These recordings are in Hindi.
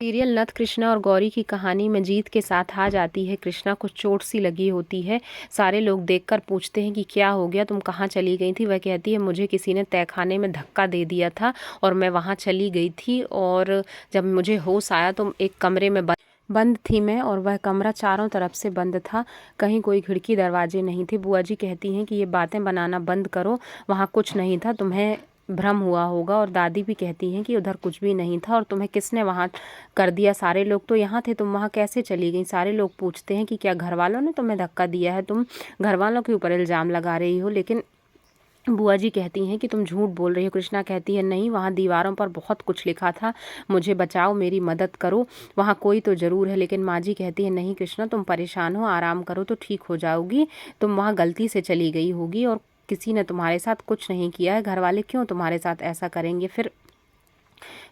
सीरियल नथ कृष्णा और गौरी की कहानी में जीत के साथ आ जाती है। कृष्णा को चोट सी लगी होती है। सारे लोग देखकर पूछते हैं कि क्या हो गया, तुम कहाँ चली गई थी। वह कहती है मुझे किसी ने तहखाने में धक्का दे दिया था और मैं वहाँ चली गई थी, और जब मुझे होश आया तो एक कमरे में बंद थी मैं, और वह कमरा चारों तरफ से बंद था, कहीं कोई खिड़की दरवाजे नहीं थे। बुआ जी कहती हैं कि ये बातें बनाना बंद करो, वहाँ कुछ नहीं था, तुम्हें भ्रम हुआ होगा। और दादी भी कहती हैं कि उधर कुछ भी नहीं था और तुम्हें किसने वहाँ कर दिया, सारे लोग तो यहाँ थे, तुम वहाँ कैसे चली गई। सारे लोग पूछते हैं कि क्या घर वालों ने तुम्हें धक्का दिया है, तुम घर वालों के ऊपर इल्ज़ाम लगा रही हो। लेकिन बुआ जी कहती हैं कि तुम झूठ बोल रही हो। कृष्णा कहती है नहीं, वहाँ दीवारों पर बहुत कुछ लिखा था, मुझे बचाओ, मेरी मदद करो, वहाँ कोई तो ज़रूर है। लेकिन माँ जी कहती है नहीं कृष्णा, तुम परेशान हो, आराम करो तो ठीक हो जाओगी, तुम वहाँ गलती से चली गई होगी और किसी ने तुम्हारे साथ कुछ नहीं किया है, घर वाले क्यों तुम्हारे साथ ऐसा करेंगे। फिर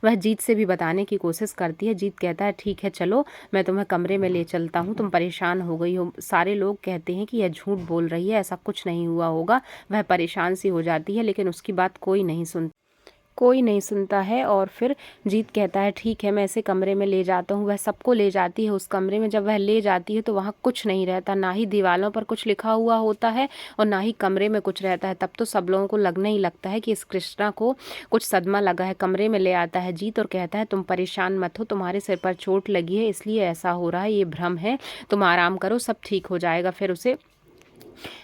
वह जीत से भी बताने की कोशिश करती है। जीत कहता है ठीक है चलो, मैं तुम्हें कमरे में ले चलता हूँ, तुम परेशान हो गई हो। सारे लोग कहते हैं कि यह झूठ बोल रही है, ऐसा कुछ नहीं हुआ होगा। वह परेशान सी हो जाती है, लेकिन उसकी बात कोई नहीं सुनता है। और फिर जीत कहता है ठीक है, मैं इसे कमरे में ले जाता हूँ। वह सबको ले जाती है उस कमरे में। जब वह ले जाती है तो वहाँ कुछ नहीं रहता, ना ही दीवारों पर कुछ लिखा हुआ होता है और ना ही कमरे में कुछ रहता है। तब तो सब लोगों को लगने ही लगता है कि इस कृष्णा को कुछ सदमा लगा है। कमरे में ले आता है जीत और कहता है तुम परेशान मत हो, तुम्हारे सिर पर चोट लगी है इसलिए ऐसा हो रहा है, ये भ्रम है, तुम आराम करो, सब ठीक हो जाएगा। फिर उसे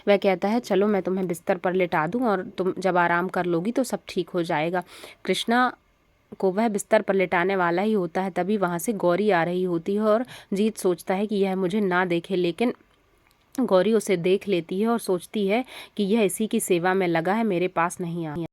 वह कहता है चलो मैं तुम्हें बिस्तर पर लिटा दूं और तुम जब आराम कर लोगी तो सब ठीक हो जाएगा। कृष्णा को वह बिस्तर पर लिटाने वाला ही होता है, तभी वहां से गौरी आ रही होती है और जीत सोचता है कि यह मुझे ना देखे, लेकिन गौरी उसे देख लेती है और सोचती है कि यह इसी की सेवा में लगा है, मेरे पास नहीं आया।